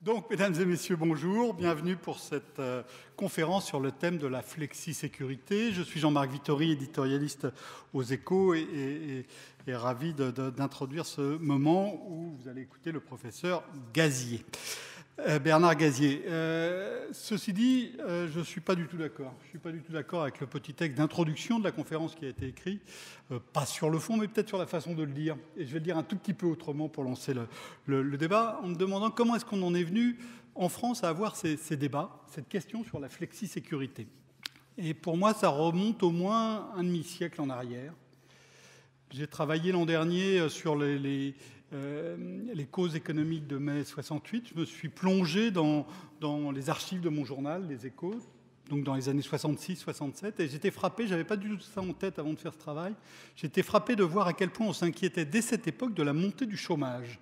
Donc, mesdames et messieurs, bonjour. Bienvenue pour cette conférence sur le thème de la flexi-sécurité. Je suis Jean-Marc Vittori, éditorialiste aux Échos et ravi d'introduire ce moment où vous allez écouter le professeur Gazier. Bernard Gazier. Ceci dit, je ne suis pas du tout d'accord. Je ne suis pas du tout d'accord avec le petit texte d'introduction de la conférence qui a été écrit, pas sur le fond, mais peut-être sur la façon de le dire. Et je vais le dire un tout petit peu autrement pour lancer le débat, en me demandant comment est-ce qu'on en est venu en France à avoir ces débats, cette question sur la flexi-sécurité. Et pour moi, ça remonte au moins un demi-siècle en arrière. J'ai travaillé l'an dernier sur les causes économiques de mai 68. Je me suis plongé dans les archives de mon journal, Les Échos, donc dans les années 66-67, et j'étais frappé, j'avais pas du tout ça en tête avant de faire ce travail, j'étais frappé de voir à quel point on s'inquiétait dès cette époque de la montée du chômage.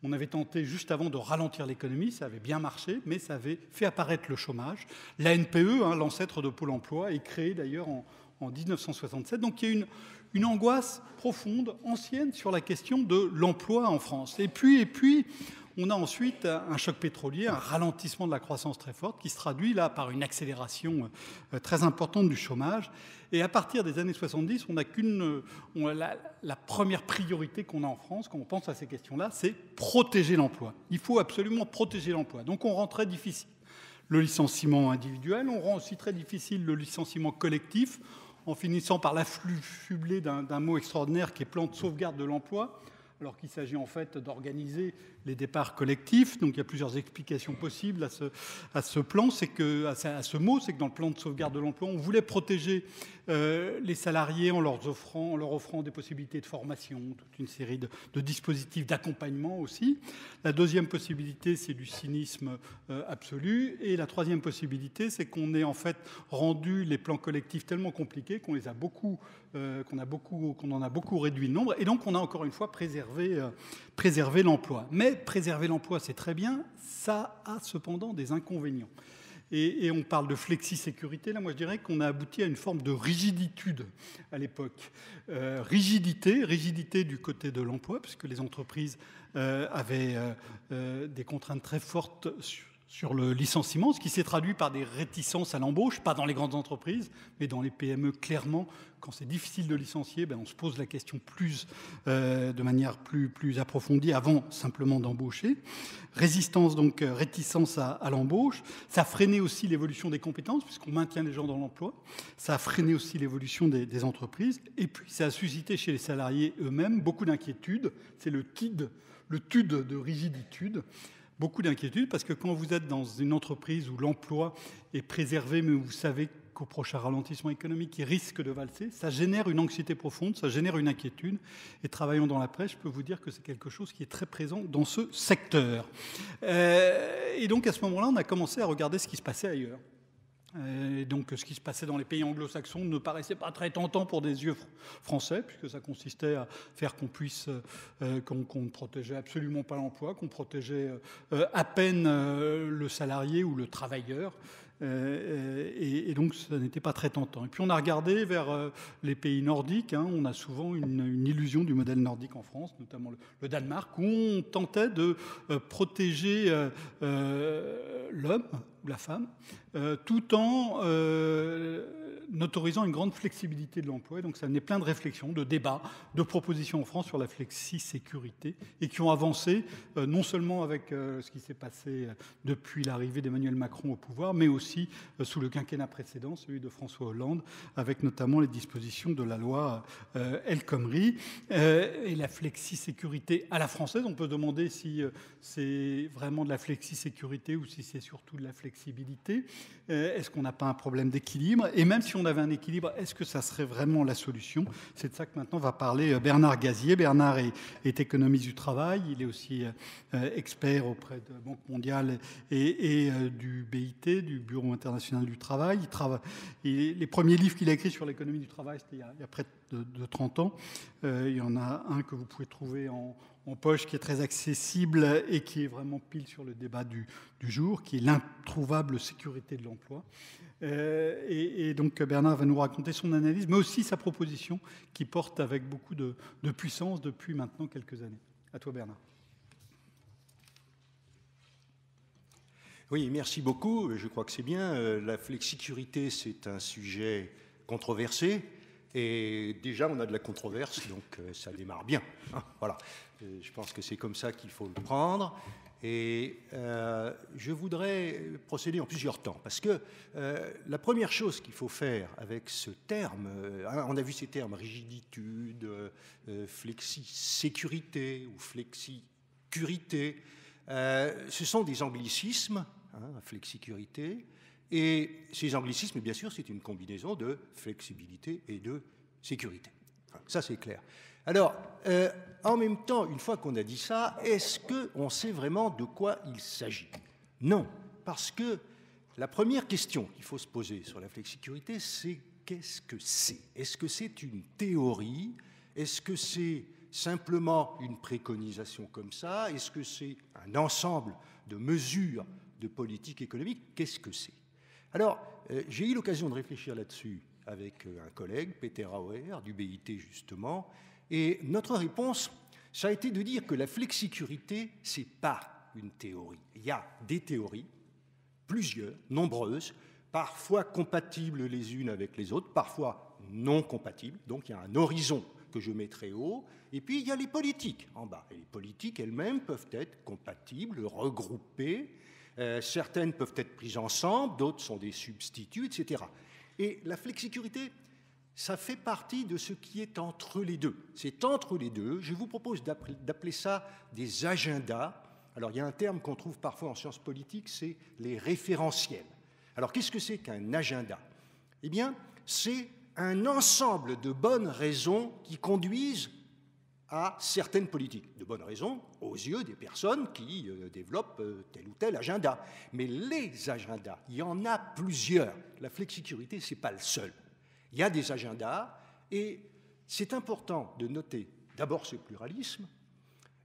On avait tenté juste avant de ralentir l'économie, ça avait bien marché, mais ça avait fait apparaître le chômage. La NPE, l'ancêtre de Pôle emploi, est créée d'ailleurs en 1967, donc il y a une angoisse profonde, ancienne, sur la question de l'emploi en France. Et puis, on a ensuite un choc pétrolier, un ralentissement de la croissance très forte qui se traduit là par une accélération très importante du chômage. Et à partir des années 70, la première priorité qu'on a en France, quand on pense à ces questions-là, c'est protéger l'emploi. Il faut absolument protéger l'emploi. Donc on rend très difficile le licenciement individuel, on rend aussi très difficile le licenciement collectif, en finissant par l'affubler d'un mot extraordinaire qui est plan de sauvegarde de l'emploi, alors qu'il s'agit en fait d'organiser les départs collectifs. Donc il y a plusieurs explications possibles à ce plan, à ce mot, c'est que dans le plan de sauvegarde de l'emploi, on voulait protéger les salariés en leur offrant des possibilités de formation, toute une série de dispositifs d'accompagnement aussi. La deuxième possibilité, c'est du cynisme absolu. Et la troisième possibilité, c'est qu'on ait en fait rendu les plans collectifs tellement compliqués qu'on en a beaucoup réduit le nombre. Et donc on a encore une fois préservé l'emploi. Mais préserver l'emploi, c'est très bien, ça a cependant des inconvénients. Et on parle de flexi-sécurité. Là, moi, je dirais qu'on a abouti à une forme de rigiditude à l'époque. Rigidité du côté de l'emploi, puisque les entreprises avaient des contraintes très fortes sur le licenciement, ce qui s'est traduit par des réticences à l'embauche, pas dans les grandes entreprises, mais dans les PME, clairement. Quand c'est difficile de licencier, on se pose la question de manière plus approfondie avant simplement d'embaucher. Résistance, donc réticence à l'embauche. Ça a freiné aussi l'évolution des compétences, puisqu'on maintient les gens dans l'emploi. Ça a freiné aussi l'évolution des entreprises. Et puis, ça a suscité chez les salariés eux-mêmes beaucoup d'inquiétudes. C'est le TUD de rigiditude. Beaucoup d'inquiétudes, parce que quand vous êtes dans une entreprise où l'emploi est préservé, mais où vous savez qu'au prochain ralentissement économique, il risque de valser, ça génère une anxiété profonde, ça génère une inquiétude. Et travaillant dans la presse, je peux vous dire que c'est quelque chose qui est très présent dans ce secteur. Et donc à ce moment-là, on a commencé à regarder ce qui se passait ailleurs. Et donc ce qui se passait dans les pays anglo-saxons ne paraissait pas très tentant pour des yeux français, puisque ça consistait à faire qu'on ne protégeait absolument pas l'emploi, qu'on protégeait à peine le salarié ou le travailleur. Et donc ça n'était pas très tentant. Et puis on a regardé vers les pays nordiques. On a souvent une illusion du modèle nordique en France, notamment le Danemark, où on tentait de protéger l'homme ou la femme, tout en autorisant une grande flexibilité de l'emploi. Et donc ça amenait plein de réflexions, de débats, de propositions en France sur la flexi-sécurité, et qui ont avancé non seulement avec ce qui s'est passé depuis l'arrivée d'Emmanuel Macron au pouvoir, mais aussi sous le quinquennat précédent, celui de François Hollande, avec notamment les dispositions de la loi El Khomri. Et la flexi-sécurité à la française, on peut se demander si c'est vraiment de la flexi-sécurité ou si c'est surtout de la flexibilité. Est-ce qu'on n'a pas un problème d'équilibre? Et même si on avait un équilibre, est-ce que ça serait vraiment la solution? C'est de ça que maintenant va parler Bernard Gazier. Bernard est économiste du travail, il est aussi expert auprès de la Banque mondiale et du BIT, du Bureau international du travail. Les premiers livres qu'il a écrits sur l'économie du travail, c'était il y a près de 30 ans. Il y en a un que vous pouvez trouver en poche, qui est très accessible et qui est vraiment pile sur le débat du jour, qui est l'introuvable sécurité de l'emploi. Et donc Bernard va nous raconter son analyse, mais aussi sa proposition qui porte avec beaucoup de puissance depuis maintenant quelques années. À toi Bernard. Oui, merci beaucoup. Je crois que c'est bien. La flexicurité, c'est un sujet controversé. Et déjà, on a de la controverse, donc ça démarre bien. Hein, voilà. Je pense que c'est comme ça qu'il faut le prendre. Et je voudrais procéder en plusieurs temps, parce que la première chose qu'il faut faire avec ce terme, on a vu ces termes rigiditude, flexi-sécurité ou flexicurité, ce sont des anglicismes, flexicurité, et ces anglicismes, bien sûr, c'est une combinaison de flexibilité et de sécurité. Enfin, ça, c'est clair. Alors, en même temps, une fois qu'on a dit ça, est-ce qu'on sait vraiment de quoi il s'agit? Non, parce que la première question qu'il faut se poser sur la flexicurité, c'est qu'est-ce que c'est? Est-ce que c'est une théorie? Est-ce que c'est simplement une préconisation comme ça? Est-ce que c'est un ensemble de mesures de politique économique? Qu'est-ce que c'est? Alors, j'ai eu l'occasion de réfléchir là-dessus avec un collègue, Peter Auer, du BIT justement, et notre réponse, ça a été de dire que la flexicurité, ce n'est pas une théorie. Il y a des théories, plusieurs, nombreuses, parfois compatibles les unes avec les autres, parfois non compatibles, donc il y a un horizon que je mets très haut, et puis il y a les politiques en bas. Et les politiques elles-mêmes peuvent être compatibles, regroupées, certaines peuvent être prises ensemble, d'autres sont des substituts, etc. Et la flexicurité, ça fait partie de ce qui est entre les deux. C'est entre les deux. Je vous propose d'appeler ça des agendas. Alors, il y a un terme qu'on trouve parfois en sciences politiques, c'est les référentiels. Alors, qu'est-ce que c'est qu'un agenda? Eh bien, c'est un ensemble de bonnes raisons qui conduisent à certaines politiques. De bonnes raisons aux yeux des personnes qui développent tel ou tel agenda. Mais les agendas, il y en a plusieurs. La flexicurité, ce n'est pas le seul. Il y a des agendas et c'est important de noter d'abord ce pluralisme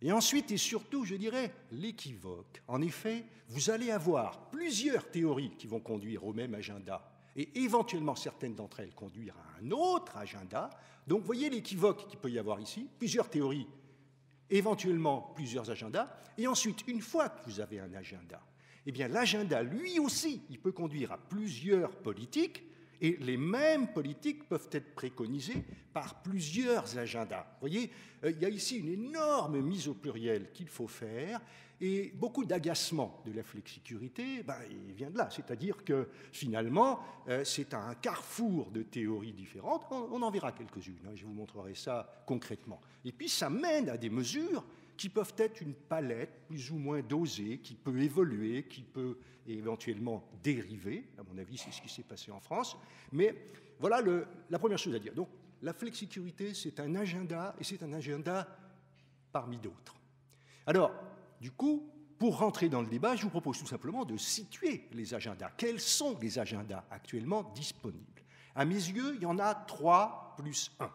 et ensuite et surtout, je dirais, l'équivoque. En effet, vous allez avoir plusieurs théories qui vont conduire au même agenda et éventuellement certaines d'entre elles conduire à un autre agenda. Donc, vous voyez l'équivoque qu'il peut y avoir ici, plusieurs théories, éventuellement plusieurs agendas, et ensuite, une fois que vous avez un agenda, eh bien, l'agenda, lui aussi, il peut conduire à plusieurs politiques, et les mêmes politiques peuvent être préconisées par plusieurs agendas. Vous voyez, il y a ici une énorme mise au pluriel qu'il faut faire, et beaucoup d'agacement de la flexicurité, il vient de là. C'est-à-dire que, finalement, c'est un carrefour de théories différentes. On en verra quelques-unes, je vous montrerai ça concrètement. Et puis, ça mène à des mesures qui peuvent être une palette plus ou moins dosée, qui peut évoluer, qui peut éventuellement dériver. À mon avis, c'est ce qui s'est passé en France. Mais voilà la première chose à dire. Donc, la flexicurité, c'est un agenda, et c'est un agenda parmi d'autres. Alors, du coup, pour rentrer dans le débat, je vous propose tout simplement de situer les agendas. Quels sont les agendas actuellement disponibles? À mes yeux, il y en a 3 plus 1.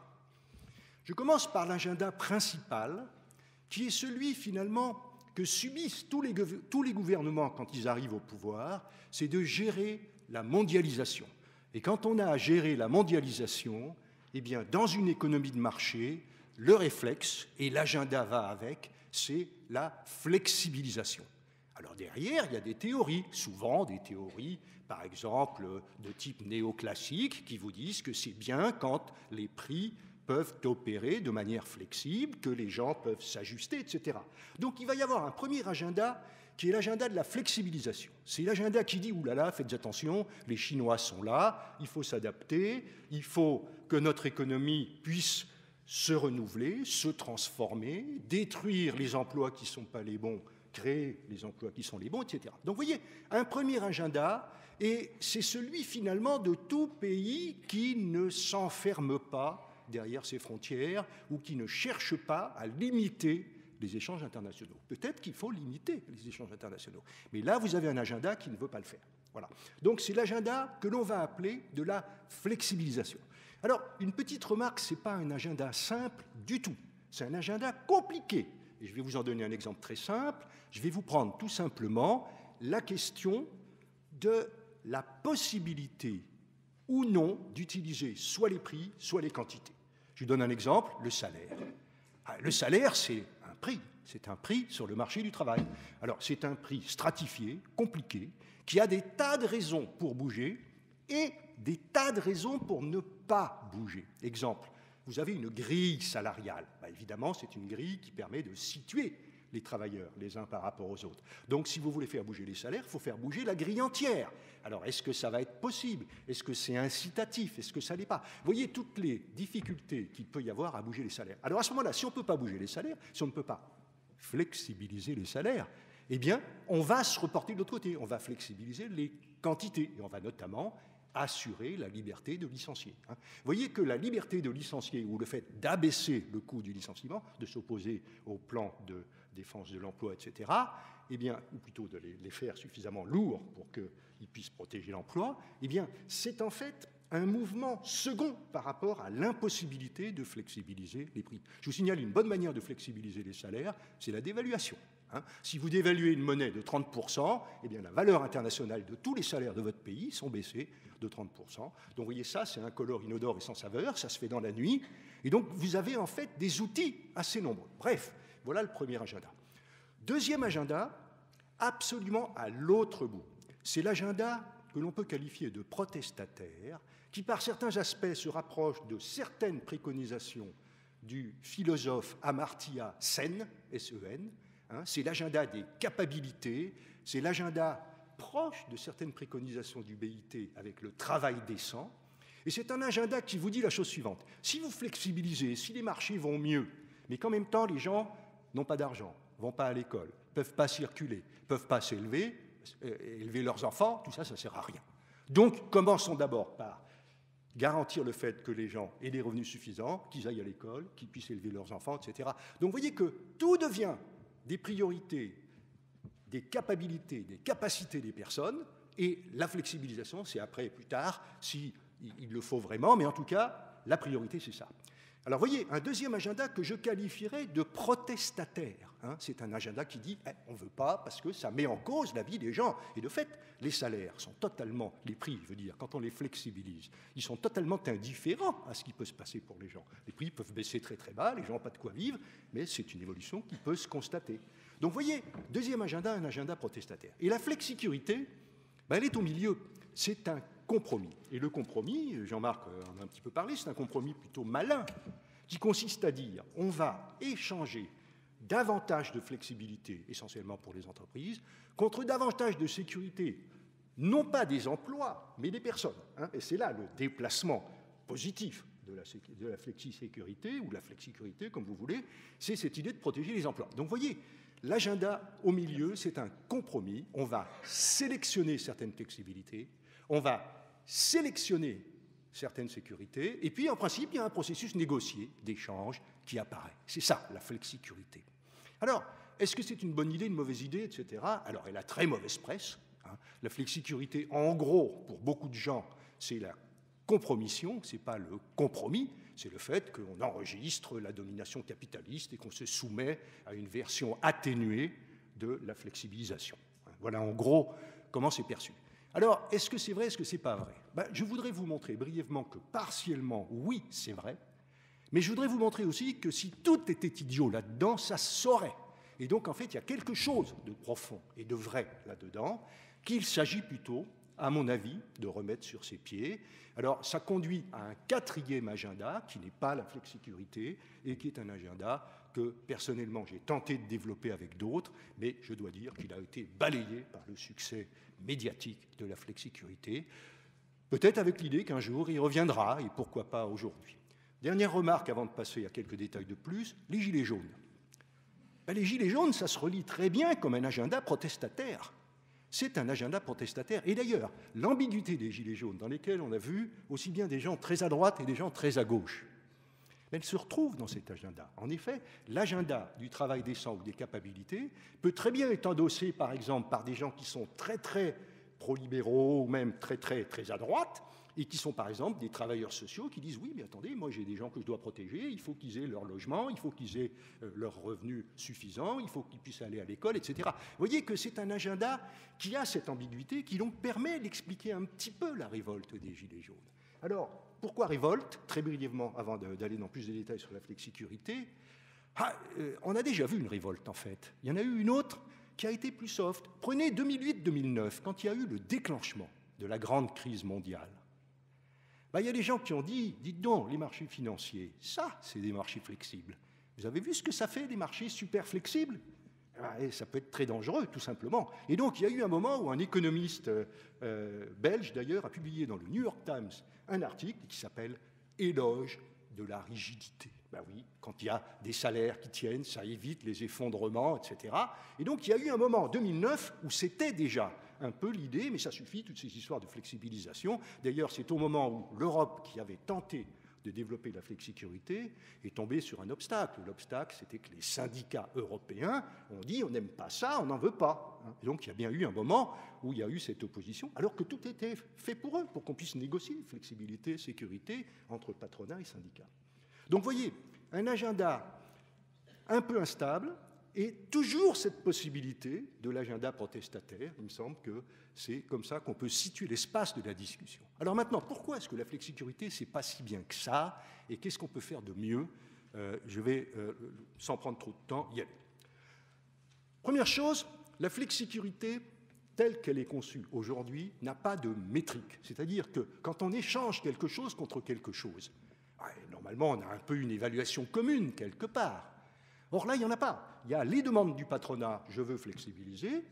Je commence par l'agenda principal, qui est celui, finalement, que subissent tous les gouvernements quand ils arrivent au pouvoir, c'est de gérer la mondialisation. Et quand on a à gérer la mondialisation, eh bien, dans une économie de marché, le réflexe, et l'agenda va avec, c'est la flexibilisation. Alors derrière, il y a des théories, souvent des théories, par exemple, de type néoclassique, qui vous disent que c'est bien quand les prix peuvent opérer de manière flexible, que les gens peuvent s'ajuster, etc. Donc il va y avoir un premier agenda qui est l'agenda de la flexibilisation. C'est l'agenda qui dit « oulala, faites attention, les Chinois sont là, il faut s'adapter, il faut que notre économie puisse se renouveler, se transformer, détruire les emplois qui ne sont pas les bons, créer les emplois qui sont les bons, etc. » Donc vous voyez, un premier agenda, et c'est celui finalement de tout pays qui ne s'enferme pas derrière ses frontières ou qui ne cherche pas à limiter les échanges internationaux. Peut-être qu'il faut limiter les échanges internationaux, mais là, vous avez un agenda qui ne veut pas le faire. Voilà. Donc c'est l'agenda que l'on va appeler de la flexibilisation. Alors, une petite remarque, ce n'est pas un agenda simple du tout. C'est un agenda compliqué. Et je vais vous en donner un exemple très simple. Je vais vous prendre tout simplement la question de la possibilité ou non d'utiliser soit les prix, soit les quantités. Je vous donne un exemple, le salaire. Le salaire, c'est un prix, c'est un prix sur le marché du travail. Alors c'est un prix stratifié, compliqué, qui a des tas de raisons pour bouger et des tas de raisons pour ne pas bouger. Exemple, vous avez une grille salariale. Évidemment, c'est une grille qui permet de situer les travailleurs les uns par rapport aux autres. Donc si vous voulez faire bouger les salaires, il faut faire bouger la grille entière. Alors est-ce que ça va être possible? Est-ce que c'est incitatif? Est-ce que ça l'est pas? Vous voyez toutes les difficultés qu'il peut y avoir à bouger les salaires. Alors à ce moment-là, si on ne peut pas bouger les salaires, si on ne peut pas flexibiliser les salaires, eh bien on va se reporter de l'autre côté, on va flexibiliser les quantités et on va notamment assurer la liberté de licencier. Vous voyez que la liberté de licencier ou le fait d'abaisser le coût du licenciement, de s'opposer au plan de défense de l'emploi, etc., eh bien, ou plutôt de les faire suffisamment lourds pour qu'ils puissent protéger l'emploi, eh bien, c'est en fait un mouvement second par rapport à l'impossibilité de flexibiliser les prix. Je vous signale une bonne manière de flexibiliser les salaires, c'est la dévaluation. Si vous dévaluez une monnaie de 30%, eh bien, la valeur internationale de tous les salaires de votre pays sont baissés de 30%. Donc, vous voyez, ça, c'est incolore, inodore et sans saveur, ça se fait dans la nuit. Et donc, vous avez en fait des outils assez nombreux. Bref, voilà le premier agenda. Deuxième agenda, absolument à l'autre bout. C'est l'agenda que l'on peut qualifier de protestataire, qui par certains aspects se rapproche de certaines préconisations du philosophe Amartya Sen, S-E-N. C'est l'agenda des capabilités, c'est l'agenda proche de certaines préconisations du BIT avec le travail décent. Et c'est un agenda qui vous dit la chose suivante. Si vous flexibilisez, si les marchés vont mieux, mais qu'en même temps les gens n'ont pas d'argent, ne vont pas à l'école, ne peuvent pas circuler, ne peuvent pas s'élever, élever leurs enfants, tout ça, ça ne sert à rien. Donc, commençons d'abord par garantir le fait que les gens aient des revenus suffisants, qu'ils aillent à l'école, qu'ils puissent élever leurs enfants, etc. Donc, vous voyez que tout devient des priorités, des capacités des personnes, et la flexibilisation, c'est après, plus tard, si il le faut vraiment, mais en tout cas, la priorité, c'est ça. Alors, vous voyez, un deuxième agenda que je qualifierais de protestataire. C'est un agenda qui dit on ne veut pas parce que ça met en cause la vie des gens. Et de fait, les salaires sont totalement, les prix, je veux dire, quand on les flexibilise, ils sont totalement indifférents à ce qui peut se passer pour les gens. Les prix peuvent baisser très très bas, les gens n'ont pas de quoi vivre, mais c'est une évolution qui peut se constater. Donc, vous voyez, deuxième agenda, un agenda protestataire. Et la flexicurité, elle est au milieu. C'est un compromis. Et le compromis, Jean-Marc en a un petit peu parlé, c'est un compromis plutôt malin, qui consiste à dire on va échanger davantage de flexibilité, essentiellement pour les entreprises, contre davantage de sécurité, non pas des emplois, mais des personnes. Et c'est là le déplacement positif de la flexi-sécurité, ou la flexicurité, comme vous voulez, c'est cette idée de protéger les emplois. Donc, vous voyez, l'agenda au milieu, c'est un compromis. On va sélectionner certaines flexibilités, on va sélectionner certaines sécurités, et puis en principe, il y a un processus négocié d'échange qui apparaît. C'est ça, la flexicurité. Alors, est-ce que c'est une bonne idée, une mauvaise idée, etc. Alors, elle a très mauvaise presse. La flexicurité, en gros, pour beaucoup de gens, c'est la compromission, ce n'est pas le compromis, c'est le fait qu'on enregistre la domination capitaliste et qu'on se soumet à une version atténuée de la flexibilisation. Voilà en gros comment c'est perçu. Alors, est-ce que c'est vrai, est-ce que c'est pas vrai? Je voudrais vous montrer brièvement que partiellement, oui, c'est vrai, mais je voudrais vous montrer aussi que si tout était idiot là-dedans, ça se saurait. Et donc, en fait, il y a quelque chose de profond et de vrai là-dedans qu'il s'agit plutôt, à mon avis, de remettre sur ses pieds. Alors, ça conduit à un quatrième agenda qui n'est pas la flexicurité et qui est un agenda que, personnellement, j'ai tenté de développer avec d'autres, mais je dois dire qu'il a été balayé par le succès médiatique de la flexicurité, peut-être avec l'idée qu'un jour il reviendra, et pourquoi pas aujourd'hui. Dernière remarque avant de passer à quelques détails de plus, les gilets jaunes. Les gilets jaunes, ça se relie très bien comme un agenda protestataire. C'est un agenda protestataire. Et d'ailleurs, l'ambiguïté des gilets jaunes, dans lesquels on a vu aussi bien des gens très à droite et des gens très à gauche, elle se retrouve dans cet agenda. En effet, l'agenda du travail décent ou des capacités peut très bien être endossé, par exemple, par des gens qui sont très, très pro-libéraux ou même très, très, très à droite, et qui sont, par exemple, des travailleurs sociaux qui disent « Oui, mais attendez, moi j'ai des gens que je dois protéger, il faut qu'ils aient leur logement, il faut qu'ils aient leurs revenus suffisants, il faut qu'ils puissent aller à l'école, etc. » Vous voyez que c'est un agenda qui a cette ambiguïté, qui donc permet d'expliquer un petit peu la révolte des Gilets jaunes. Alors, pourquoi révolte? Très brièvement, avant d'aller dans plus de détails sur la flexicurité, On a déjà vu une révolte, en fait. Il y en a eu une autre qui a été plus soft. Prenez 2008-2009, quand il y a eu le déclenchement de la grande crise mondiale. Il y a des gens qui ont dit, dites donc, les marchés financiers, ça, c'est des marchés flexibles. Vous avez vu ce que ça fait, des marchés super flexibles? Et ça peut être très dangereux, tout simplement. Et donc, il y a eu un moment où un économiste belge, d'ailleurs, a publié dans le New York Times un article qui s'appelle « Éloge de la rigidité ». Ben oui, quand il y a des salaires qui tiennent, ça évite les effondrements, etc. Et donc, il y a eu un moment, en 2009, où c'était déjà un peu l'idée, mais ça suffit, toutes ces histoires de flexibilisation. D'ailleurs, c'est au moment où l'Europe, qui avait tenté de développer la flexicurité, est tombée sur un obstacle. L'obstacle, c'était que les syndicats européens ont dit « on n'aime pas ça, on n'en veut pas ». Et donc, il y a bien eu un moment où il y a eu cette opposition, alors que tout était fait pour eux, pour qu'on puisse négocier flexibilité, sécurité entre patronat et syndicats. Donc, vous voyez, un agenda un peu instable et toujours cette possibilité de l'agenda protestataire. Il me semble que c'est comme ça qu'on peut situer l'espace de la discussion. Alors maintenant, pourquoi est-ce que la flexicurité, c'est pas si bien que ça? Et qu'est-ce qu'on peut faire de mieux? Je vais, sans prendre trop de temps, y aller. Première chose, la flexicurité, telle qu'elle est conçue aujourd'hui, n'a pas de métrique. C'est-à-dire que quand on échange quelque chose contre quelque chose, normalement, on a un peu une évaluation commune, quelque part. Or là, il n'y en a pas. Il y a les demandes du patronat, je veux flexibiliser,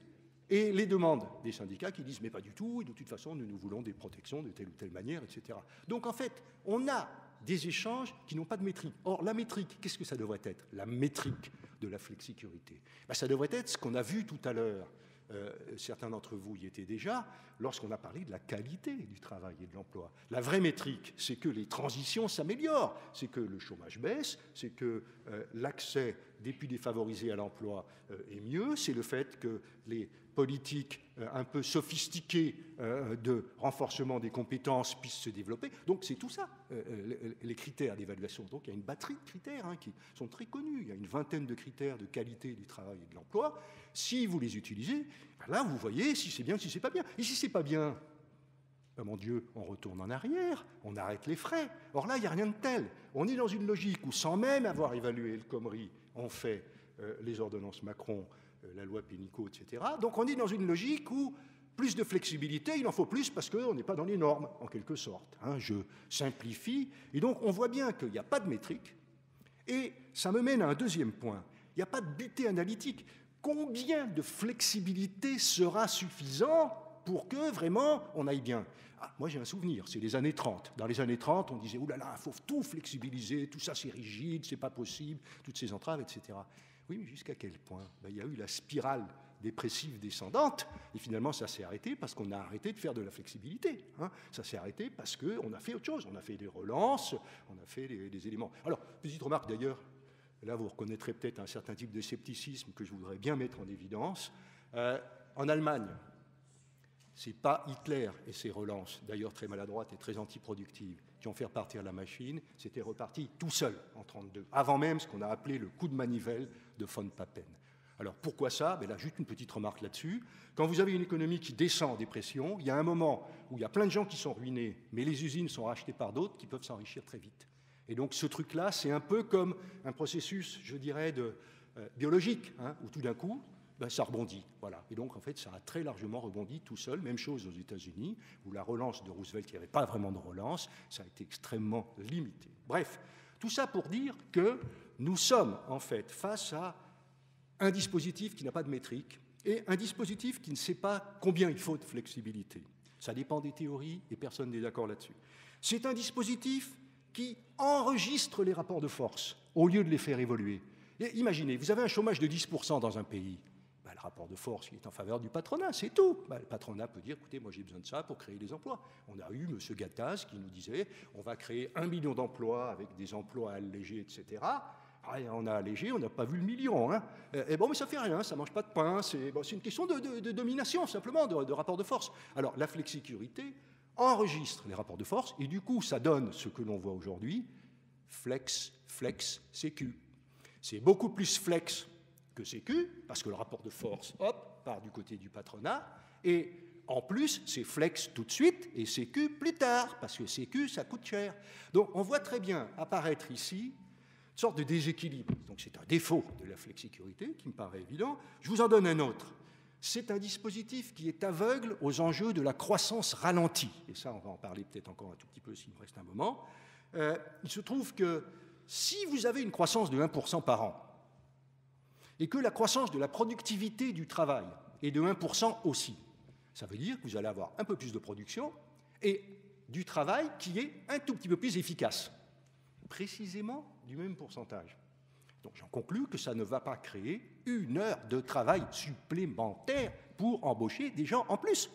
et les demandes des syndicats qui disent, mais pas du tout, et de toute façon, nous voulons des protections de telle ou telle manière, etc. Donc, en fait, on a des échanges qui n'ont pas de métrique. Or, la métrique, qu'est-ce que ça devrait être? La métrique de la flexicurité. Ça devrait être ce qu'on a vu tout à l'heure. Certains d'entre vous y étaient déjà, lorsqu'on a parlé de la qualité du travail et de l'emploi. La vraie métrique, c'est que les transitions s'améliorent, c'est que le chômage baisse, c'est que l'accès des plus défavorisés à l'emploi est mieux, c'est le fait que les politiques un peu sophistiquées de renforcement des compétences puissent se développer. Donc c'est tout ça, les critères d'évaluation. Donc il y a une batterie de critères qui sont très connus. Il y a une vingtaine de critères de qualité du travail et de l'emploi. Si vous les utilisez, là vous voyez si c'est bien, si c'est pas bien. Et si c'est pas bien, mon Dieu, on retourne en arrière, on arrête les frais. Or là, il n'y a rien de tel. On est dans une logique où, sans même avoir évalué le Khomri, on fait les ordonnances Macron, la loi Pénicaud, etc. Donc on est dans une logique où plus de flexibilité, il en faut plus parce qu'on n'est pas dans les normes, en quelque sorte. Je simplifie. Et donc on voit bien qu'il n'y a pas de métrique. Et ça me mène à un deuxième point. Il n'y a pas de butée analytique. Combien de flexibilité sera suffisant pour que vraiment on aille bien? Moi j'ai un souvenir, c'est les années 30. Dans les années 30, on disait « Ouh là là, il faut tout flexibiliser, tout ça c'est rigide, c'est pas possible, toutes ces entraves, etc. » Oui, mais jusqu'à quel point? Il y a eu la spirale dépressive descendante, et finalement ça s'est arrêté parce qu'on a arrêté de faire de la flexibilité. Ça s'est arrêté parce qu'on a fait autre chose, on a fait des relances, on a fait des éléments. Alors, petite remarque d'ailleurs, là vous reconnaîtrez peut-être un certain type de scepticisme que je voudrais bien mettre en évidence. En Allemagne, c'est pas Hitler et ses relances, d'ailleurs très maladroites et très antiproductives, qui ont fait repartir la machine, c'était reparti tout seul en 1932, avant même ce qu'on a appelé le coup de manivelle de von Papen. Alors pourquoi ça? Là, juste une petite remarque là-dessus. Quand vous avez une économie qui descend en dépression, il y a un moment où il y a plein de gens qui sont ruinés, mais les usines sont rachetées par d'autres qui peuvent s'enrichir très vite. Et donc ce truc-là, c'est un peu comme un processus, je dirais, biologique, où tout d'un coup, ça rebondit. Voilà. Et donc, en fait, ça a très largement rebondi tout seul. Même chose aux États-Unis, où la relance de Roosevelt, il n'y avait pas vraiment de relance, ça a été extrêmement limité. Bref, tout ça pour dire que nous sommes, en fait, face à un dispositif qui n'a pas de métrique et un dispositif qui ne sait pas combien il faut de flexibilité. Ça dépend des théories et personne n'est d'accord là-dessus. C'est un dispositif qui enregistre les rapports de force au lieu de les faire évoluer. Et imaginez, vous avez un chômage de 10% dans un pays. Le rapport de force il est en faveur du patronat, c'est tout. Le patronat peut dire, écoutez, moi j'ai besoin de ça pour créer des emplois. On a eu M. Gattaz qui nous disait, on va créer 1 million d'emplois avec des emplois allégés, etc. On a allégé, on n'a pas vu le million. Et bon, mais ça fait rien, ça ne mange pas de pain, c'est une question de domination, simplement, de rapport de force. Alors, la flexicurité enregistre les rapports de force, et du coup, ça donne ce que l'on voit aujourd'hui, flex, sécu. C'est beaucoup plus flex que sécu, parce que le rapport de force, hop, part du côté du patronat, et en plus, c'est flex tout de suite, et sécu plus tard, parce que sécu, ça coûte cher. Donc, on voit très bien apparaître ici sorte de déséquilibre. Donc c'est un défaut de la flexicurité qui me paraît évident. Je vous en donne un autre. C'est un dispositif qui est aveugle aux enjeux de la croissance ralentie. Et ça, on va en parler peut-être encore un tout petit peu s'il me reste un moment. Il se trouve que si vous avez une croissance de 1% par an, et que la croissance de la productivité du travail est de 1% aussi, ça veut dire que vous allez avoir un peu plus de production et du travail qui est un tout petit peu plus efficace, précisément du même pourcentage. Donc j'en conclus que ça ne va pas créer une heure de travail supplémentaire pour embaucher des gens en plus.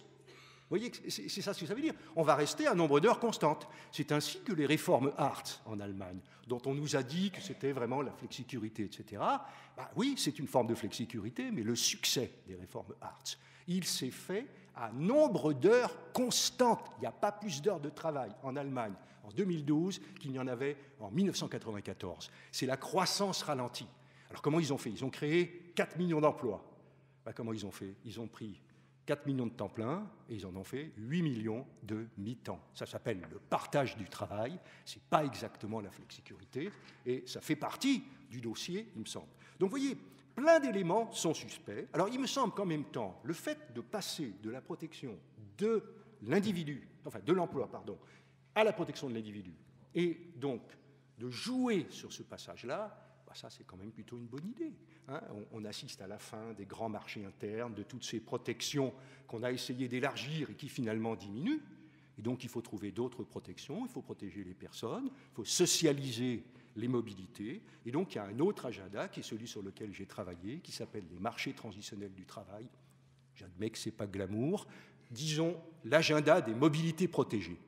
Vous voyez, c'est ça ce que ça veut dire. On va rester à un nombre d'heures constante. C'est ainsi que les réformes Hartz en Allemagne, dont on nous a dit que c'était vraiment la flexicurité, etc. Ben oui, c'est une forme de flexicurité, mais le succès des réformes Hartz, il s'est fait à nombre d'heures constantes. Il n'y a pas plus d'heures de travail en Allemagne en 2012 qu'il n'y en avait en 1994. C'est la croissance ralentie. Alors comment ils ont fait? Ils ont créé 4 millions d'emplois. Ben, comment ils ont fait? Ils ont pris 4 millions de temps plein et ils en ont fait 8 millions de mi-temps. Ça s'appelle le partage du travail. Ce n'est pas exactement la flexicurité et ça fait partie du dossier, il me semble. Donc vous voyez, plein d'éléments sont suspects. Alors il me semble qu'en même temps, le fait de passer de la protection de l'individu, enfin de l'emploi, pardon, à la protection de l'individu, et donc de jouer sur ce passage-là, bah ça c'est quand même plutôt une bonne idée. Hein, on assiste à la fin des grands marchés internes, de toutes ces protections qu'on a essayé d'élargir et qui finalement diminuent. Et donc il faut trouver d'autres protections, il faut protéger les personnes, il faut socialiser les mobilités. Et donc il y a un autre agenda qui est celui sur lequel j'ai travaillé, qui s'appelle les marchés transitionnels du travail. J'admets que ce n'est pas glamour. Disons l'agenda des mobilités protégées.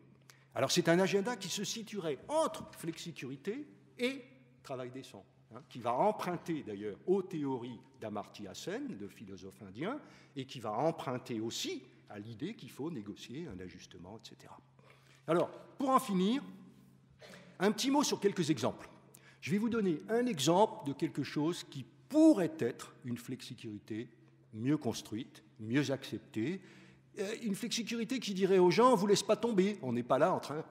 Alors c'est un agenda qui se situerait entre flexicurité et travail décent, hein, qui va emprunter d'ailleurs aux théories d'Amartya Sen, le philosophe indien, et qui va emprunter aussi à l'idée qu'il faut négocier un ajustement, etc. Alors, pour en finir, un petit mot sur quelques exemples. Je vais vous donner un exemple de quelque chose qui pourrait être une flexicurité mieux construite, mieux acceptée, une flexicurité qui dirait aux gens, on ne vous laisse pas tomber, on n'est pas là en train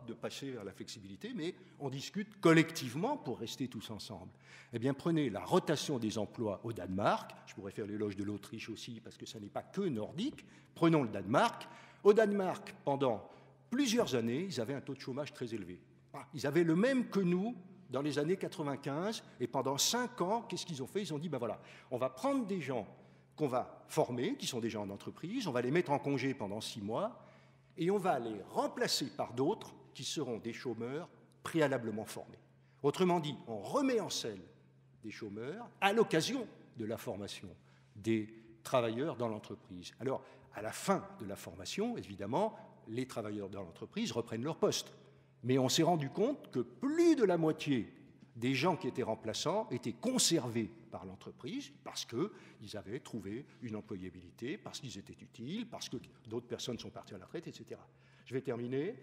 de passer à la flexibilité, mais on discute collectivement pour rester tous ensemble. Eh bien, prenez la rotation des emplois au Danemark, je pourrais faire l'éloge de l'Autriche aussi, parce que ça n'est pas que nordique, prenons le Danemark. Au Danemark, pendant plusieurs années, ils avaient un taux de chômage très élevé. Ils avaient le même que nous dans les années 95, et pendant 5 ans, qu'est-ce qu'ils ont fait? Ils ont dit, ben voilà, on va prendre des gens qu'on va former, qui sont déjà en entreprise, on va les mettre en congé pendant 6 mois, et on va les remplacer par d'autres qui seront des chômeurs préalablement formés. Autrement dit, on remet en selle des chômeurs à l'occasion de la formation des travailleurs dans l'entreprise. Alors, à la fin de la formation, évidemment, les travailleurs dans l'entreprise reprennent leur poste. Mais on s'est rendu compte que plus de la moitié des gens qui étaient remplaçants étaient conservés par l'entreprise parce qu'ils avaient trouvé une employabilité, parce qu'ils étaient utiles, parce que d'autres personnes sont parties à la retraite, etc. Je vais terminer.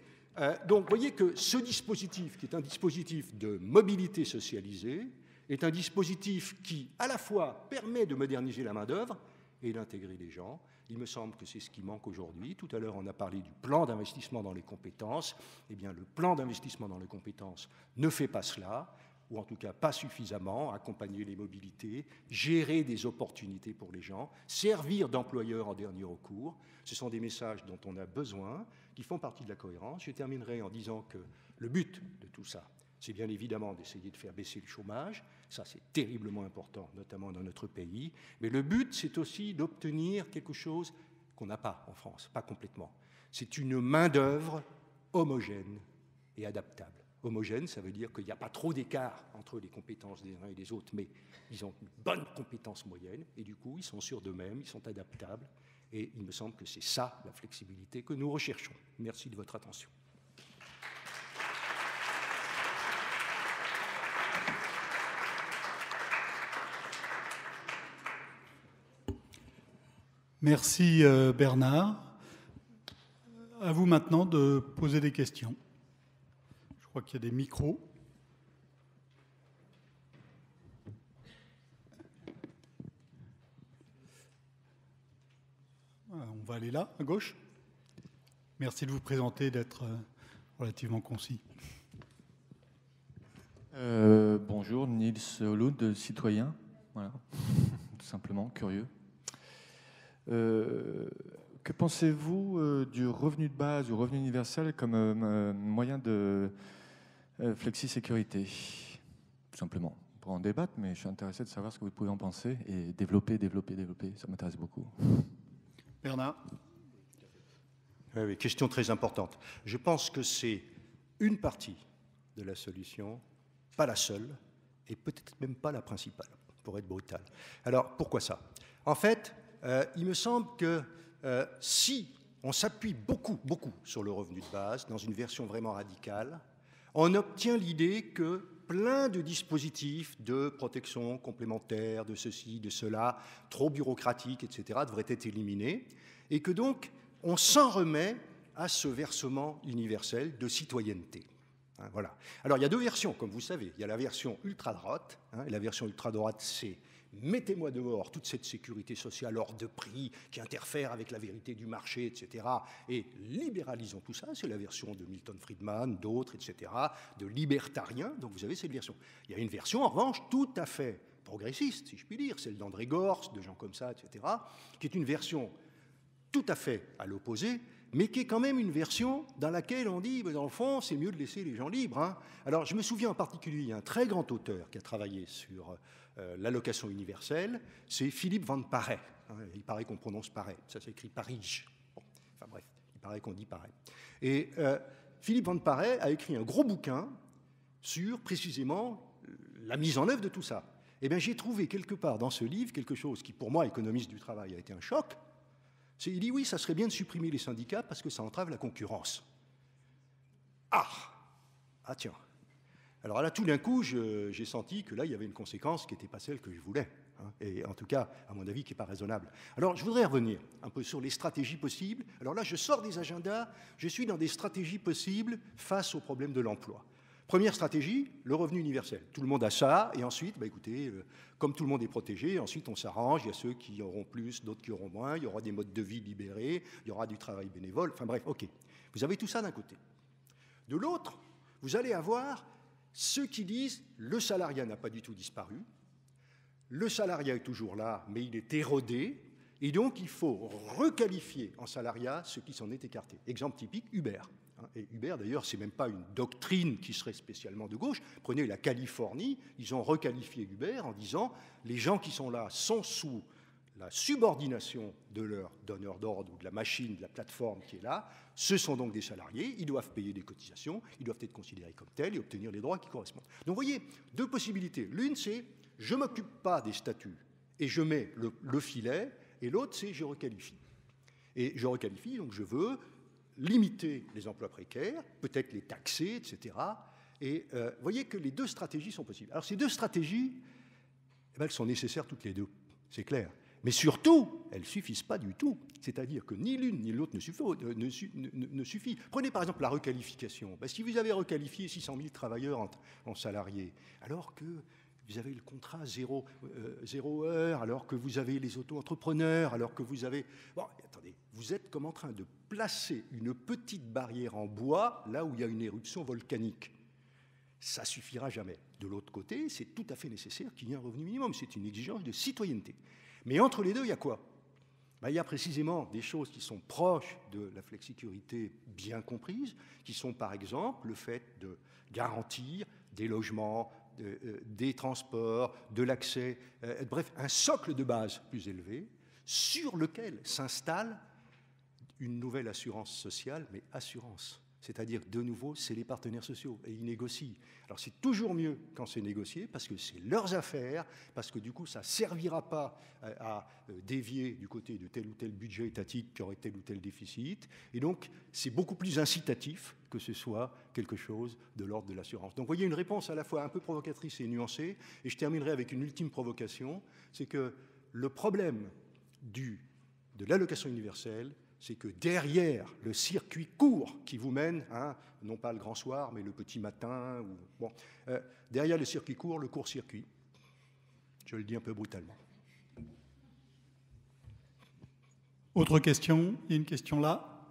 Donc, vous voyez que ce dispositif, qui est un dispositif de mobilité socialisée, est un dispositif qui, à la fois, permet de moderniser la main-d'œuvre et d'intégrer les gens. Il me semble que c'est ce qui manque aujourd'hui. Tout à l'heure, on a parlé du plan d'investissement dans les compétences. Eh bien, le plan d'investissement dans les compétences ne fait pas cela, ou en tout cas pas suffisamment, accompagner les mobilités, gérer des opportunités pour les gens, servir d'employeur en dernier recours. Ce sont des messages dont on a besoin, qui font partie de la cohérence. Je terminerai en disant que le but de tout ça, c'est bien évidemment d'essayer de faire baisser le chômage. Ça, c'est terriblement important, notamment dans notre pays. Mais le but, c'est aussi d'obtenir quelque chose qu'on n'a pas en France, pas complètement. C'est une main-d'œuvre homogène et adaptable. Homogène, ça veut dire qu'il n'y a pas trop d'écart entre les compétences des uns et des autres, mais ils ont une bonne compétence moyenne, et du coup, ils sont sûrs d'eux-mêmes, ils sont adaptables, et il me semble que c'est ça, la flexibilité que nous recherchons. Merci de votre attention. Merci Bernard. À vous maintenant de poser des questions. Je crois qu'il y a des micros. On va aller là, à gauche. Merci de vous présenter, d'être relativement concis. Bonjour, Nils Hollud, citoyen, voilà, tout simplement, curieux. Que pensez-vous du revenu de base ou revenu universel comme moyen de flexi-sécurité? Tout simplement. On pourra en débattre, mais je suis intéressé de savoir ce que vous pouvez en penser et développer, ça m'intéresse beaucoup. Bernard? Oui, question très importante. Je pense que c'est une partie de la solution, pas la seule, et peut-être même pas la principale, pour être brutal. Alors, pourquoi ça? En fait, il me semble que si on s'appuie beaucoup sur le revenu de base, dans une version vraiment radicale, on obtient l'idée que plein de dispositifs de protection complémentaire, de ceci, de cela, trop bureaucratiques, etc., devraient être éliminés, et que donc on s'en remet à ce versement universel de citoyenneté. Hein, voilà. Alors il y a deux versions, comme vous savez. Il y a la version ultra-droite, et la version ultra-droite, c'est mettez-moi dehors toute cette sécurité sociale hors de prix qui interfère avec la vérité du marché, etc. Et libéralisons tout ça. C'est la version de Milton Friedman, d'autres, etc., de libertariens. Donc vous avez cette version. Il y a une version, en revanche, tout à fait progressiste, si je puis dire, celle d'André Gorz, de gens comme ça, etc., qui est une version tout à fait à l'opposé, mais qui est quand même une version dans laquelle on dit, dans le fond, c'est mieux de laisser les gens libres. Hein. Alors, je me souviens en particulier, il y a un très grand auteur qui a travaillé sur l'allocation universelle, c'est Philippe Van Parey. Hein, il paraît qu'on prononce Parey, ça s'écrit Paris. Bon, enfin bref, il paraît qu'on dit Parey. Et Philippe Van Parey a écrit un gros bouquin sur, précisément, la mise en œuvre de tout ça. Eh bien, j'ai trouvé quelque part dans ce livre quelque chose qui, pour moi, économiste du travail, a été un choc. Il dit oui, ça serait bien de supprimer les syndicats parce que ça entrave la concurrence. Ah tiens. Alors là, tout d'un coup, j'ai senti que là, il y avait une conséquence qui n'était pas celle que je voulais. Hein, et en tout cas, à mon avis, qui n'est pas raisonnable. Alors, je voudrais revenir un peu sur les stratégies possibles. Alors là, je sors des agendas, je suis dans des stratégies possibles face au problème de l'emploi. Première stratégie, le revenu universel. Tout le monde a ça, et ensuite, écoutez, comme tout le monde est protégé, ensuite on s'arrange, il y a ceux qui auront plus, d'autres qui auront moins, il y aura des modes de vie libérés, il y aura du travail bénévole, enfin bref, ok. Vous avez tout ça d'un côté. De l'autre, vous allez avoir ceux qui disent le salariat n'a pas du tout disparu, le salariat est toujours là, mais il est érodé, et donc il faut requalifier en salariat ceux qui s'en est écartés. Exemple typique, Uber. Et Uber, d'ailleurs, ce n'est même pas une doctrine qui serait spécialement de gauche. Prenez la Californie, ils ont requalifié Uber en disant les gens qui sont là sont sous la subordination de leur donneur d'ordre ou de la machine, de la plateforme qui est là. Ce sont donc des salariés, ils doivent payer des cotisations, ils doivent être considérés comme tels et obtenir les droits qui correspondent. Donc vous voyez, deux possibilités. L'une, c'est je ne m'occupe pas des statuts et je mets le filet, et l'autre, c'est je requalifie. Et je requalifie, donc je veux limiter les emplois précaires, peut-être les taxer, etc. Et vous voyez que les deux stratégies sont possibles. Alors ces deux stratégies, elles sont nécessaires toutes les deux, c'est clair. Mais surtout, elles ne suffisent pas du tout. C'est-à-dire que ni l'une ni l'autre ne suffit. Prenez par exemple la requalification. Si vous avez requalifié 600 000 travailleurs en salariés, alors que vous avez le contrat zéro heure, alors que vous avez les auto-entrepreneurs, alors que vous avez... Bon, attendez, vous êtes comme en train de placer une petite barrière en bois là où il y a une éruption volcanique. Ça ne suffira jamais. De l'autre côté, c'est tout à fait nécessaire qu'il y ait un revenu minimum. C'est une exigence de citoyenneté. Mais entre les deux, il y a quoi? Il y a précisément des choses qui sont proches de la flexicurité bien comprise, qui sont par exemple le fait de garantir des logements, des transports, de l'accès, bref, un socle de base plus élevé sur lequel s'installe une nouvelle assurance sociale, mais assurance. C'est-à-dire, de nouveau, c'est les partenaires sociaux, et ils négocient. Alors c'est toujours mieux quand c'est négocié, parce que c'est leurs affaires, parce que du coup, ça ne servira pas à dévier du côté de tel ou tel budget étatique qui aurait tel ou tel déficit, et donc c'est beaucoup plus incitatif que ce soit quelque chose de l'ordre de l'assurance. Donc vous voyez une réponse à la fois un peu provocatrice et nuancée, et je terminerai avec une ultime provocation, c'est que le problème de l'allocation universelle, c'est que derrière le circuit court qui vous mène, non pas le grand soir, mais le petit matin, derrière le circuit court, le court-circuit, je le dis un peu brutalement. Autre question? Il y a une question là.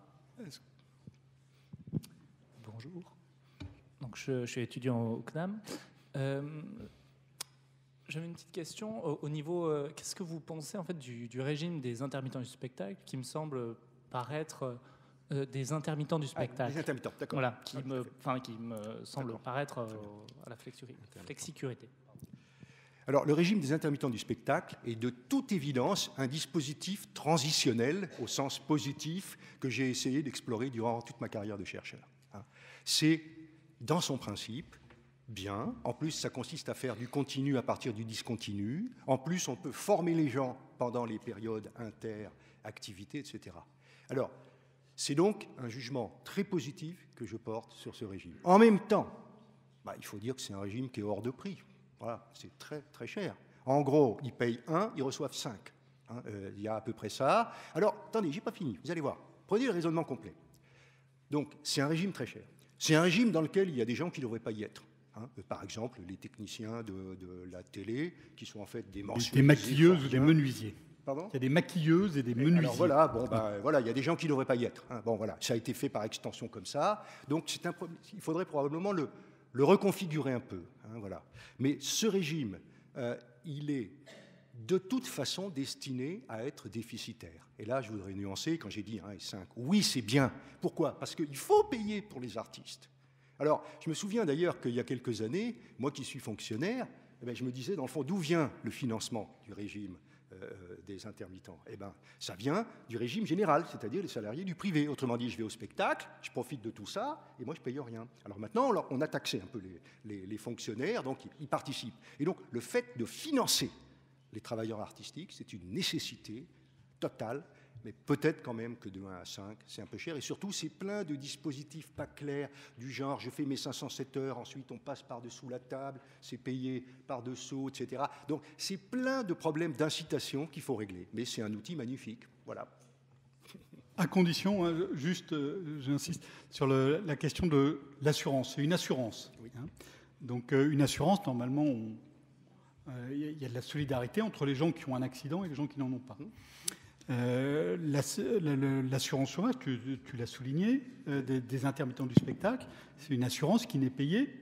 Bonjour. Donc je suis étudiant au CNAM. J'avais une petite question au niveau. Qu'est-ce que vous pensez en fait du régime des intermittents du spectacle, qui me semble paraître des intermittents du spectacle. Des intermittents, d'accord. Voilà, qui me semble paraître à la flexicurité. Alors, le régime des intermittents du spectacle est de toute évidence un dispositif transitionnel au sens positif que j'ai essayé d'explorer durant toute ma carrière de chercheur. C'est, dans son principe, bien. En plus, ça consiste à faire du continu à partir du discontinu. En plus, on peut former les gens pendant les périodes inter-activités, etc. Alors, c'est donc un jugement très positif que je porte sur ce régime. En même temps, il faut dire que c'est un régime qui est hors de prix. Voilà, c'est très, très cher. En gros, ils payent 1, ils reçoivent 5. Il y a à peu près ça. Alors, attendez, j'ai pas fini, vous allez voir. Prenez le raisonnement complet. Donc, c'est un régime très cher. C'est un régime dans lequel il y a des gens qui ne devraient pas y être. Par exemple, les techniciens de la télé, qui sont en fait des mensuels. Des maquilleuses ou des menuisiers. Pardon ? Il y a des maquilleuses et des menuisiers. Alors voilà, voilà, il y a des gens qui ne devraient pas y être. Bon, voilà, ça a été fait par extension comme ça. Donc, il faudrait probablement le reconfigurer un peu. Voilà. Mais ce régime, il est de toute façon destiné à être déficitaire. Et là, je voudrais nuancer quand j'ai dit 1 et 5. Oui, c'est bien. Pourquoi ? Parce qu'il faut payer pour les artistes. Alors, je me souviens d'ailleurs qu'il y a quelques années, moi qui suis fonctionnaire, je me disais, dans le fond, d'où vient le financement du régime des intermittents ? Ça vient du régime général, c'est-à-dire les salariés du privé. Autrement dit, je vais au spectacle, je profite de tout ça, et moi, je ne paye rien. Alors maintenant, on a taxé un peu les fonctionnaires, donc ils participent. Et donc, le fait de financer les travailleurs artistiques, c'est une nécessité totale, mais peut-être quand même que de 1 à 5, c'est un peu cher. Et surtout, c'est plein de dispositifs pas clairs, du genre, je fais mes 507 heures, ensuite on passe par-dessous la table, c'est payé par-dessous, etc. Donc, c'est plein de problèmes d'incitation qu'il faut régler. Mais c'est un outil magnifique. Voilà. À condition, juste, j'insiste, sur la question de l'assurance. C'est une assurance. Oui. Donc, une assurance, normalement, il y a de la solidarité entre les gens qui ont un accident et les gens qui n'en ont pas. L'assurance chômage, tu l'as souligné, des intermittents du spectacle, c'est une assurance qui n'est payée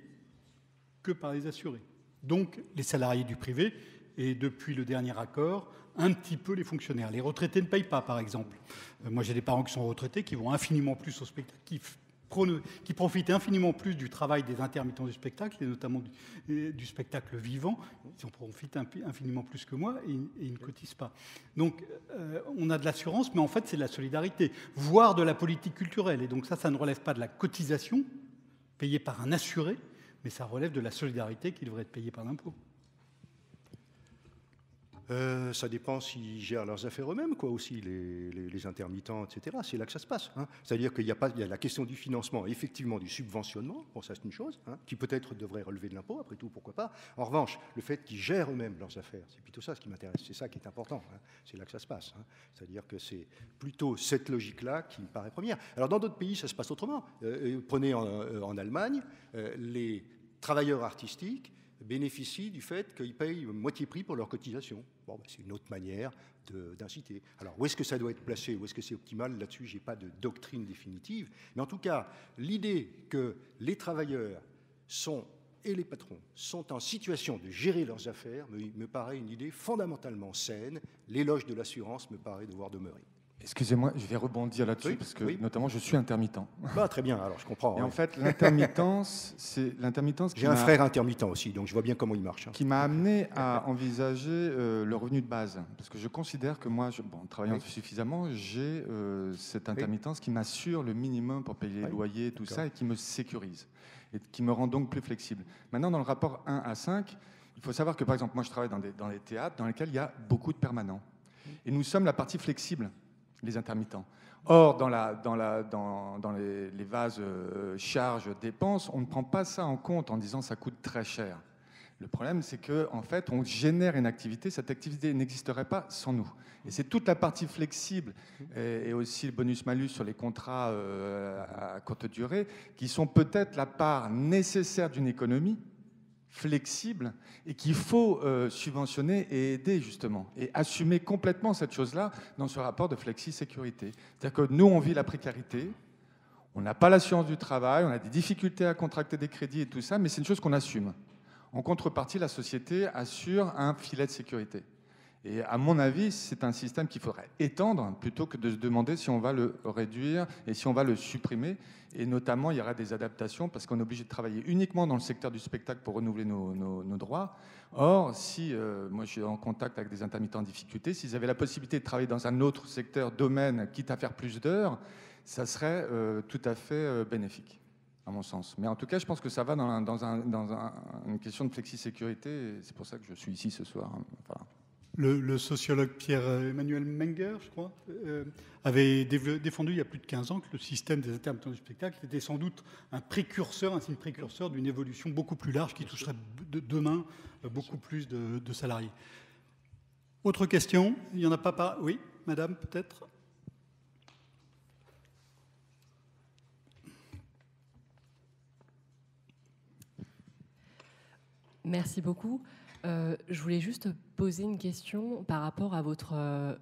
que par les assurés. Donc les salariés du privé et depuis le dernier accord, un petit peu les fonctionnaires. Les retraités ne payent pas, par exemple. Moi, j'ai des parents qui sont retraités, qui vont infiniment plus au spectacle, qui profitent infiniment plus du travail des intermittents du spectacle, et notamment du spectacle vivant. Ils en profitent infiniment plus que moi et ils ne cotisent pas. Donc, on a de l'assurance, mais en fait, c'est de la solidarité, voire de la politique culturelle. Et donc ça ne relève pas de la cotisation payée par un assuré, mais ça relève de la solidarité qui devrait être payée par l'impôt. Ça dépend s'ils gèrent leurs affaires eux-mêmes, quoi, aussi, les intermittents, etc. C'est là que ça se passe. C'est-à-dire qu'il y a la question du financement, effectivement, du subventionnement. Bon, ça, c'est une chose, qui peut-être devrait relever de l'impôt, après tout, pourquoi pas. En revanche, le fait qu'ils gèrent eux-mêmes leurs affaires, c'est plutôt ça ce qui m'intéresse. C'est ça qui est important. C'est là que ça se passe. C'est-à-dire que c'est plutôt cette logique-là qui me paraît première. Alors, dans d'autres pays, ça se passe autrement. Prenez en Allemagne, les travailleurs artistiques bénéficient du fait qu'ils payent moitié prix pour leur cotisation. Bon, c'est une autre manière d'inciter. Alors, où est-ce que ça doit être placé, où est-ce que c'est optimal ? Là-dessus, je n'ai pas de doctrine définitive. Mais en tout cas, l'idée que les travailleurs et les patrons sont en situation de gérer leurs affaires me paraît une idée fondamentalement saine. L'éloge de l'assurance me paraît devoir demeurer. Excusez-moi, je vais rebondir là-dessus, parce que notamment je suis intermittent. Très bien, alors je comprends. Et en fait, l'intermittence, c'est l'intermittence. J'ai un frère intermittent aussi, donc je vois bien comment il marche. Qui m'a amené à envisager le revenu de base. Parce que je considère que moi, travaillant suffisamment, j'ai cette intermittence qui m'assure le minimum pour payer les loyers, tout ça, et qui me sécurise, et qui me rend donc plus flexible. Maintenant, dans le rapport 1 à 5, il faut savoir que, par exemple, moi, je travaille dans les théâtres dans lesquels il y a beaucoup de permanents. Et nous sommes la partie flexible, les intermittents. Or, dans les vases charges, dépenses, on ne prend pas ça en compte en disant ça coûte très cher. Le problème, c'est qu'en fait, on génère une activité. Cette activité n'existerait pas sans nous. Et c'est toute la partie flexible et aussi le bonus-malus sur les contrats à courte durée qui sont peut-être la part nécessaire d'une économie flexible et qu'il faut subventionner et aider justement et assumer complètement cette chose-là dans ce rapport de flexi-sécurité. C'est-à-dire que nous, on vit la précarité, on n'a pas l'assurance du travail, on a des difficultés à contracter des crédits et tout ça, mais c'est une chose qu'on assume. En contrepartie, la société assure un filet de sécurité. Et à mon avis, c'est un système qu'il faudrait étendre plutôt que de se demander si on va le réduire et si on va le supprimer. Et notamment, il y aura des adaptations parce qu'on est obligé de travailler uniquement dans le secteur du spectacle pour renouveler nos droits. Or, si moi je suis en contact avec des intermittents en difficulté, s'ils avaient la possibilité de travailler dans un autre secteur, domaine, quitte à faire plus d'heures, ça serait tout à fait bénéfique, à mon sens. Mais en tout cas, je pense que ça va dans une question de flexi-sécurité. Et c'est pour ça que je suis ici ce soir. Voilà. Le sociologue Pierre-Emmanuel Menger, je crois, avait défendu il y a plus de 15 ans que le système des intermittents du spectacle était sans doute un signe précurseur d'une évolution beaucoup plus large qui toucherait demain beaucoup plus de salariés. Autre question? Il n'y en a pas? Oui, madame, peut-être? Merci beaucoup. Je voulais juste poser une question par rapport à votre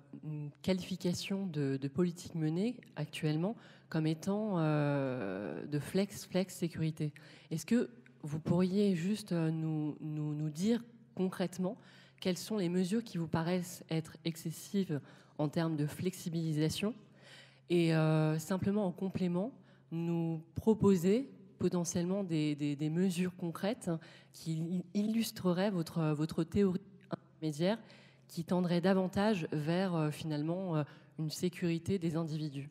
qualification de politique menée actuellement comme étant de flex sécurité. Est-ce que vous pourriez juste nous dire concrètement quelles sont les mesures qui vous paraissent être excessives en termes de flexibilisation et simplement en complément nous proposer potentiellement des mesures concrètes qui illustreraient votre théorie intermédiaire qui tendrait davantage vers finalement une sécurité des individus.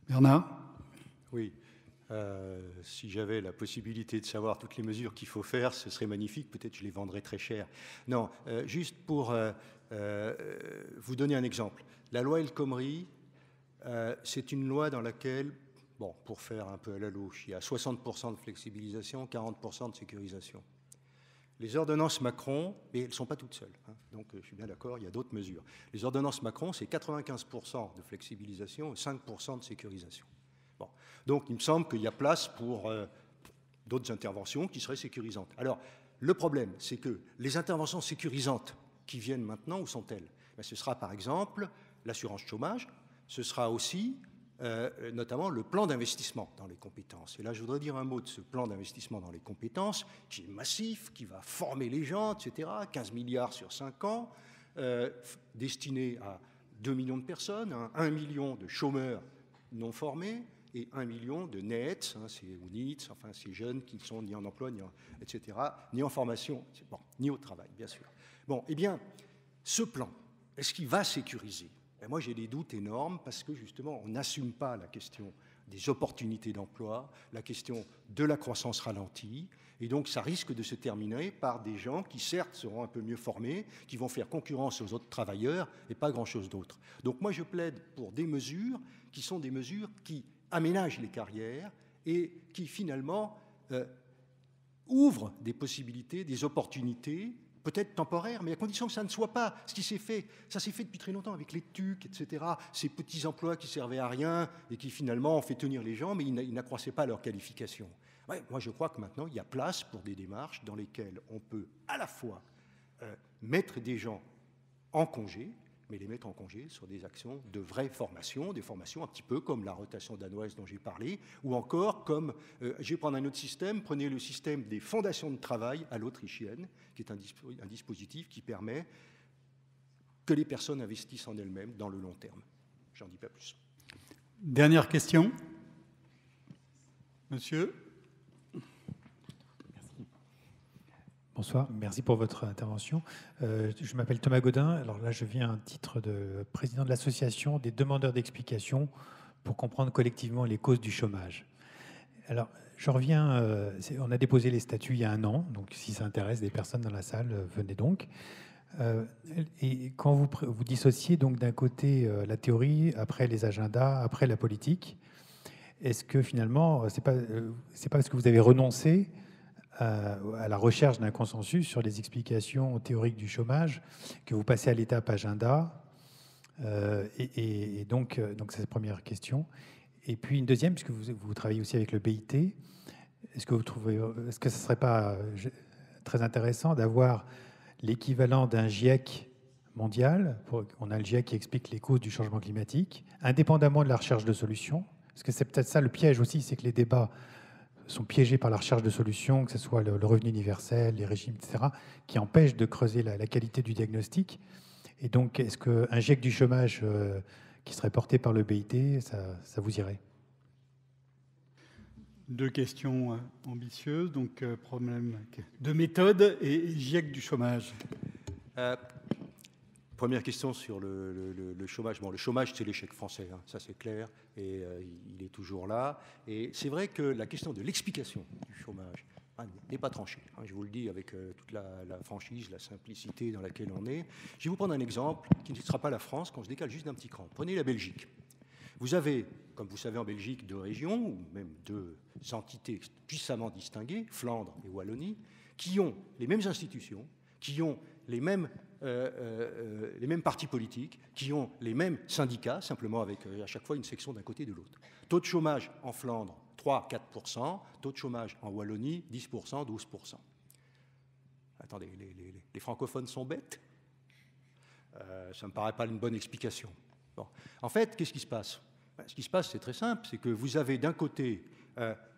Bernard? Oui. Si j'avais la possibilité de savoir toutes les mesures qu'il faut faire, ce serait magnifique. Peut-être je les vendrais très cher. Non, juste pour vous donner un exemple. La loi El Khomri, c'est une loi dans laquelle, bon, pour faire un peu à la louche, il y a 60% de flexibilisation, 40% de sécurisation. Les ordonnances Macron, mais elles ne sont pas toutes seules, hein, donc je suis bien d'accord, il y a d'autres mesures. Les ordonnances Macron, c'est 95% de flexibilisation et 5% de sécurisation. Bon. Donc il me semble qu'il y a place pour d'autres interventions qui seraient sécurisantes. Alors, le problème, c'est que les interventions sécurisantes qui viennent maintenant, où sont-elles? Ben, ce sera par exemple l'assurance chômage, ce sera aussi notamment le plan d'investissement dans les compétences. Et là, je voudrais dire un mot de ce plan d'investissement dans les compétences, qui est massif, qui va former les gens, etc. 15 milliards sur 5 ans, destiné à 2 millions de personnes, hein, 1 million de chômeurs non formés et 1 million de NEETs, hein, ou NEETs, enfin ces jeunes qui ne sont ni en emploi, etc., ni en formation, bon, ni au travail, bien sûr. Bon, eh bien, ce plan, est-ce qu'il va sécuriser? Ben moi, j'ai des doutes énormes parce que, justement, on n'assume pas la question des opportunités d'emploi, la question de la croissance ralentie, et donc ça risque de se terminer par des gens qui, certes, seront un peu mieux formés, qui vont faire concurrence aux autres travailleurs et pas grand-chose d'autre. Donc moi, je plaide pour des mesures qui sont des mesures qui aménagent les carrières et qui, finalement, ouvrent des possibilités, des opportunités, peut-être temporaire, mais à condition que ça ne soit pas ce qui s'est fait. Ça s'est fait depuis très longtemps avec les TUC, etc. Ces petits emplois qui servaient à rien et qui finalement ont fait tenir les gens, mais ils n'accroissaient pas leur qualification. Ouais, moi, je crois que maintenant, il y a place pour des démarches dans lesquelles on peut à la fois mettre des gens en congé, mais les mettre en congé sur des actions de vraie formation, des formations un petit peu comme la rotation danoise dont j'ai parlé, ou encore comme, je vais prendre un autre système, prenez le système des fondations de travail à l'autrichienne, qui est un dispositif qui permet que les personnes investissent en elles-mêmes dans le long terme. J'en dis pas plus. Dernière question. Monsieur. Bonsoir, merci pour votre intervention. Je m'appelle Thomas Godin. Alors là, je viens à titre de président de l'association des demandeurs d'explications pour comprendre collectivement les causes du chômage. Alors, je reviens, on a déposé les statuts il y a 1 an, donc si ça intéresse des personnes dans la salle, venez donc. Et quand vous dissociez donc d'un côté la théorie, après les agendas, après la politique, est-ce que finalement, c'est pas parce que vous avez renoncé à la recherche d'un consensus sur les explications théoriques du chômage que vous passez à l'étape agenda et donc c'est la première question. Et puis une deuxième, puisque vous travaillez aussi avec le BIT, est-ce que ce ne serait pas très intéressant d'avoir l'équivalent d'un GIEC mondial? On a le GIEC qui explique les causes du changement climatique, indépendamment de la recherche de solutions. Parce que c'est peut-être ça le piège aussi, c'est que les débats sont piégés par la recherche de solutions, que ce soit le revenu universel, les régimes, etc., qui empêchent de creuser la qualité du diagnostic. Et donc, est-ce qu'un GIEC du chômage qui serait porté par le BIT, ça vous irait? Deux questions ambitieuses, donc problème de méthode et GIEC du chômage. Première question sur le chômage. Bon, le chômage, c'est l'échec français, hein, ça c'est clair, et il est toujours là. Et c'est vrai que la question de l'explication du chômage n'est pas tranchée. Hein, je vous le dis avec toute la franchise, la simplicité dans laquelle on est. Je vais vous prendre un exemple qui ne sera pas la France, quand on se décale juste d'un petit cran. Prenez la Belgique. Vous avez, comme vous savez en Belgique, deux régions, ou même deux entités puissamment distinguées, Flandre et Wallonie, qui ont les mêmes institutions, qui ont les mêmes partis politiques, qui ont les mêmes syndicats, simplement avec à chaque fois une section d'un côté et de l'autre. Taux de chômage en Flandre, 3-4%, taux de chômage en Wallonie, 10%, 12%. Attendez, les francophones sont bêtes? Ça ne me paraît pas une bonne explication. Bon. En fait, qu'est-ce qui se passe? Ce qui se passe, c'est très simple, c'est que vous avez d'un côté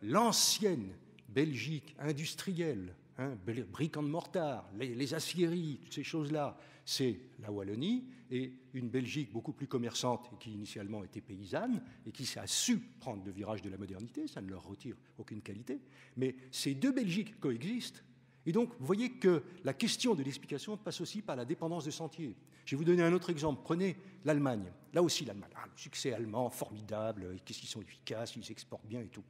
l'ancienne Belgique industrielle, hein, briques en mortar, les aciéries, toutes ces choses-là, c'est la Wallonie, et une Belgique beaucoup plus commerçante et qui initialement était paysanne et qui a su prendre le virage de la modernité, ça ne leur retire aucune qualité, mais ces deux Belgiques coexistent. Et donc, vous voyez que la question de l'explication passe aussi par la dépendance de sentiers. Je vais vous donner un autre exemple. Prenez l'Allemagne. Là aussi, l'Allemagne. Ah, le succès allemand, formidable. Qu'est-ce qu'ils sont efficaces, ils exportent bien et tout.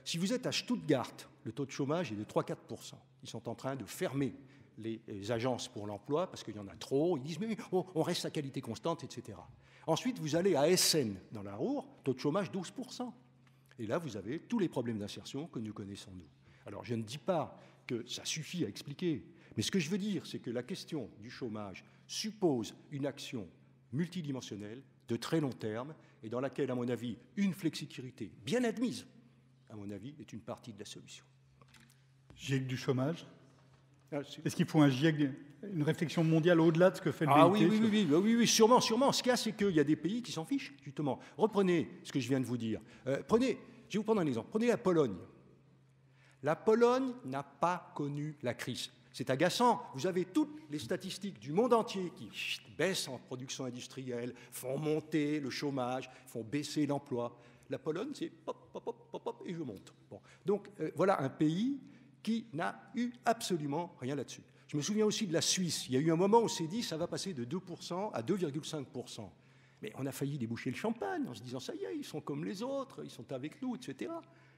Si vous êtes à Stuttgart, le taux de chômage est de 3-4%. Ils sont en train de fermer les agences pour l'emploi parce qu'il y en a trop. Ils disent, mais on reste à qualité constante, etc. Ensuite, vous allez à Essen, dans la Ruhr, taux de chômage 12%. Et là, vous avez tous les problèmes d'insertion que nous connaissons, nous. Alors, je ne dis pas que ça suffit à expliquer. Mais ce que je veux dire, c'est que la question du chômage suppose une action multidimensionnelle, de très long terme, et dans laquelle, à mon avis, une flexicurité bien admise, à mon avis, est une partie de la solution. GIEC du chômage? Est-ce qu'il faut un GIEC, une réflexion mondiale au-delà de ce que fait le BIT? Oui, sûrement. Ce qu'il y a, c'est qu'il y a des pays qui s'en fichent, justement. Reprenez ce que je viens de vous dire. Je vais vous prendre un exemple. Prenez la Pologne. La Pologne n'a pas connu la crise. C'est agaçant. Vous avez toutes les statistiques du monde entier qui baissent en production industrielle, font monter le chômage, font baisser l'emploi. La Pologne, c'est pop, pop, pop, pop, pop, et je monte. Bon. Donc, voilà un pays qui n'a eu absolument rien là-dessus. Je me souviens aussi de la Suisse. Il y a eu un moment où on s'est dit ça va passer de 2% à 2,5%. Mais on a failli déboucher le champagne en se disant ça y est, ils sont comme les autres, ils sont avec nous, etc.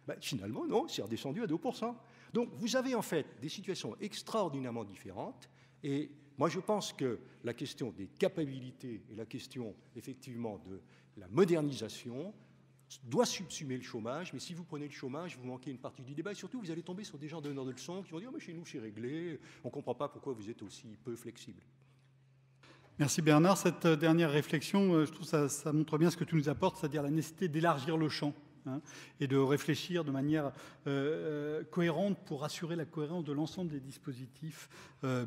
Ben, finalement, non, c'est redescendu à 2%. Donc, vous avez en fait des situations extraordinairement différentes. Et moi, je pense que la question des capacités et la question, effectivement, de la modernisation doit subsumer le chômage. Mais si vous prenez le chômage, vous manquez une partie du débat. Et surtout, vous allez tomber sur des gens donneurs de leçons qui vont dire oh, mais chez nous, c'est réglé. On ne comprend pas pourquoi vous êtes aussi peu flexible. Merci Bernard. Cette dernière réflexion, je trouve que ça montre bien ce que tu nous apportes, c'est-à-dire la nécessité d'élargir le champ. Et de réfléchir de manière cohérente pour assurer la cohérence de l'ensemble des dispositifs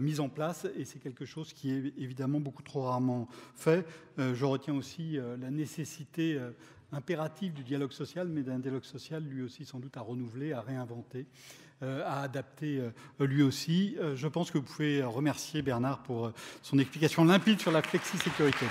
mis en place. Et c'est quelque chose qui est évidemment beaucoup trop rarement fait. Je retiens aussi la nécessité impérative du dialogue social, mais d'un dialogue social lui aussi sans doute à renouveler, à réinventer, à adapter lui aussi. Je pense que vous pouvez remercier Bernard pour son explication limpide sur la flexisécurité.